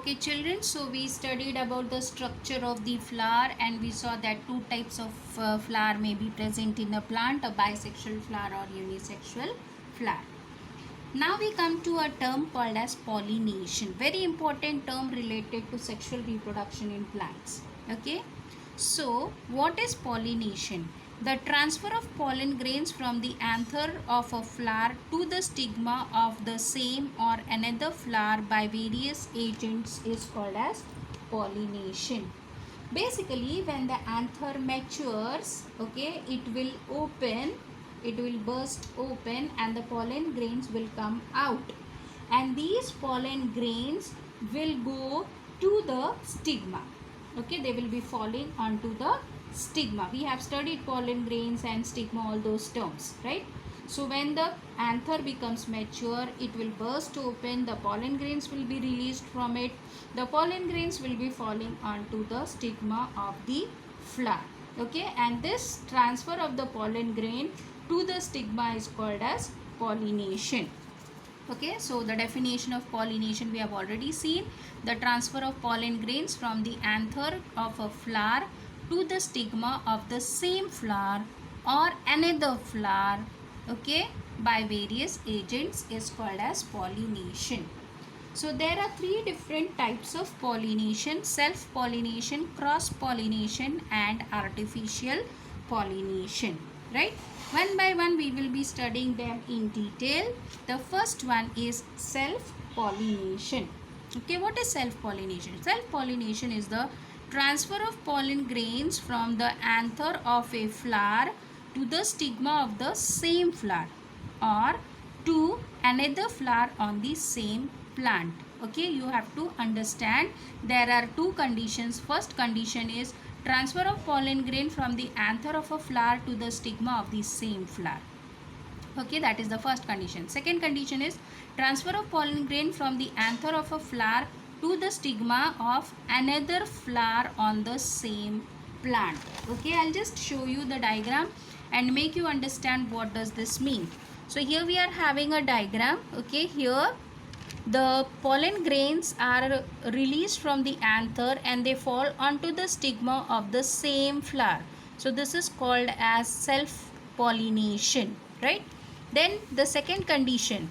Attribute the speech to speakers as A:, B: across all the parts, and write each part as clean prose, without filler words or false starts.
A: Okay, children, so we studied about the structure of the flower and we saw that two types of flower may be present in a plant, a bisexual flower or unisexual flower. Now we come to a term called as pollination, very important term related to sexual reproduction in plants. Okay, so what is pollination? The transfer of pollen grains from the anther of a flower to the stigma of the same or another flower by various agents is called as pollination. Basically, when the anther matures, okay, it will burst open and the pollen grains will come out, and these pollen grains will go to the stigma. Okay, they will be falling onto the stigma. We have studied pollen grains and stigma, all those terms, right? So when the anther becomes mature, it will burst open, the pollen grains will be released from it, the pollen grains will be falling onto the stigma of the flower. Okay, and this transfer of the pollen grain to the stigma is called as pollination. Okay, so the definition of pollination we have already seen. The transfer of pollen grains from the anther of a flower to the stigma of the same flower or another flower, okay, by various agents is called as pollination. So there are three different types of pollination: self-pollination, cross-pollination and artificial pollination, right? One by one we will be studying them in detail. The first one is self-pollination. Okay, what is self-pollination? Self-pollination is the transfer of pollen grains from the anther of a flower to the stigma of the same flower or to another flower on the same plant. Okay, you have to understand there are two conditions. First condition is transfer of pollen grain from the anther of a flower to the stigma of the same flower. Okay, that is the first condition. Second condition is transfer of pollen grain from the anther of a flower to the stigma of another flower on the same plant. Okay, I'll just show you the diagram and make you understand what does this mean. So here we are having a diagram. Okay, here the pollen grains are released from the anther and they fall onto the stigma of the same flower. So this is called as self-pollination, right? Then the second condition,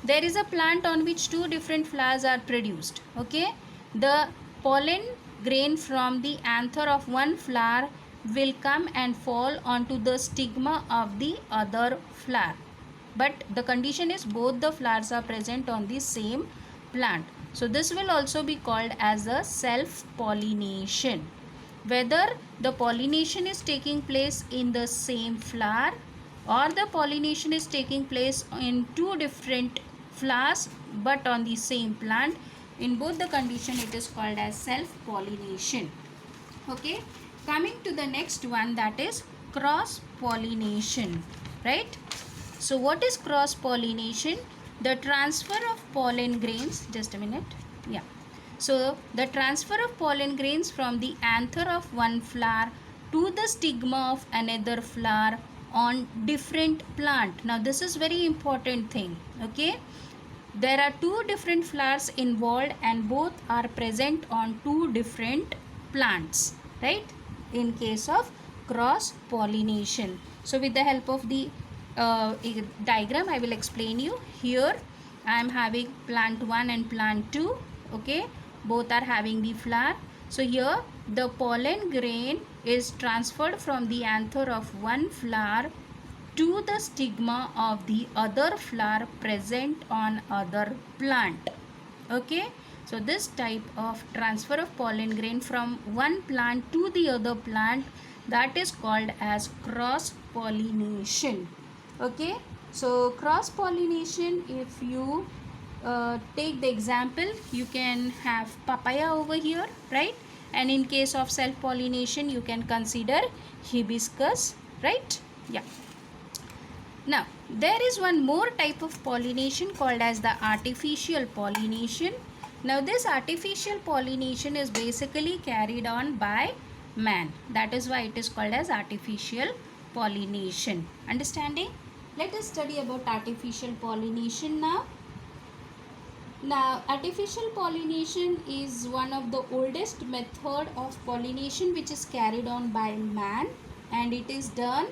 A: there is a plant on which two different flowers are produced. Okay, the pollen grain from the anther of one flower will come and fall onto the stigma of the other flower, but the condition is both the flowers are present on the same plant. So this will also be called as a self-pollination. Whether the pollination is taking place in the same flower or the pollination is taking place in two different flowers but on the same plant, in both the condition it is called as self-pollination. Okay, coming to the next one, that is cross-pollination, right? So what is cross-pollination? The transfer of pollen grains, just a minute, yeah. So the transfer of pollen grains from the anther of one flower to the stigma of another flower on different plant. Now this is very important thing. Okay, there are two different flowers involved and both are present on two different plants, right? In case of cross pollination. So with the help of the diagram I will explain you. Here I am having plant 1 and plant 2. Okay, both are having the flower. So here the pollen grain is transferred from the anther of one flower to the stigma of the other flower present on other plant. Okay, so this type of transfer of pollen grain from one plant to the other plant, that is called as cross pollination. Okay, so cross pollination, if you take the example, you can have papaya over here, right? And in case of self pollination you can consider hibiscus, right? Yeah. Now there is one more type of pollination called as the artificial pollination. Now this artificial pollination is basically carried on by man. That is why it is called as artificial pollination. Understanding? Let us study about artificial pollination now. Now, artificial pollination is one of the oldest method of pollination which is carried on by man, and it is done,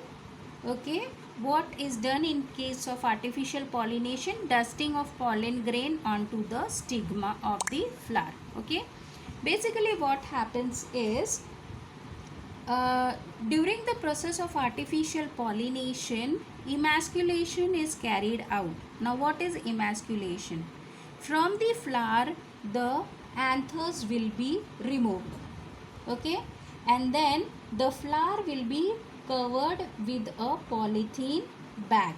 A: okay. What is done in case of artificial pollination? Dusting of pollen grain onto the stigma of the flower, okay. Basically what happens is, during the process of artificial pollination, emasculation is carried out. Now what is emasculation? From the flower, the anthers will be removed, okay, and then the flower will be covered with a polythene bag.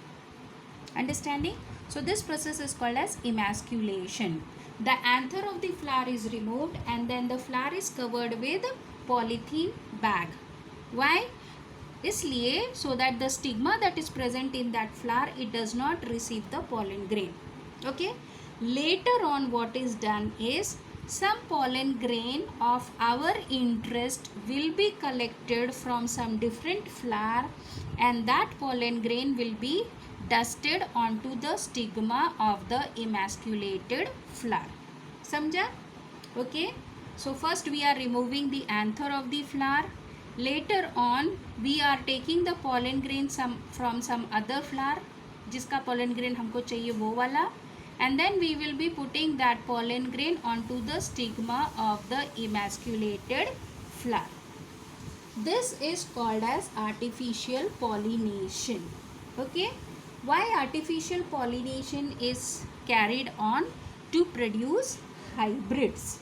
A: Understanding? So this process is called as emasculation. The anther of the flower is removed and then the flower is covered with polythene bag. Why? इसलिए, so that the stigma that is present in that flower, it does not receive the pollen grain, okay. Later on what is done is, some pollen grain of our interest will be collected from some different flower and that pollen grain will be dusted onto the stigma of the emasculated flower. समझा? Okay. So first we are removing the anther of the flower. Later on we are taking the pollen grain from some other flower, जिसका pollen grain हमको चाहिए वो वाला, and then we will be putting that pollen grain onto the stigma of the emasculated flower. This is called as artificial pollination, okay. Why artificial pollination is carried on? To produce hybrids,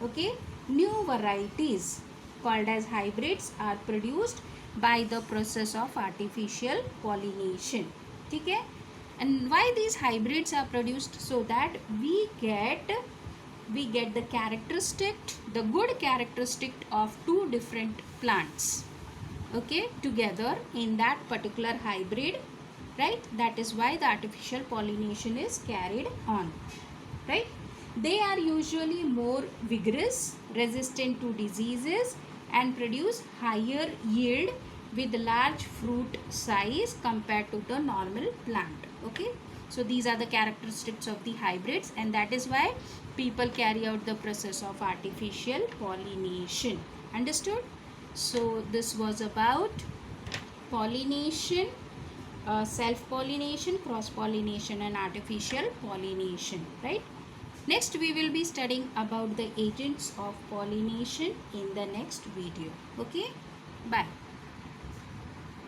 A: okay. New varieties called as hybrids are produced by the process of artificial pollination, ठीक है. And why these hybrids are produced? So that we get the characteristic, the good characteristic of two different plants, okay, together in that particular hybrid, right. That is why the artificial pollination is carried on, right. They are usually more vigorous, resistant to diseases and produce higher yield with large fruit size compared to the normal plant, okay. So these are the characteristics of the hybrids, and that is why people carry out the process of artificial pollination. Understood? So this was about pollination, self-pollination, cross-pollination and artificial pollination, right. Next we will be studying about the agents of pollination in the next video. Okay, bye.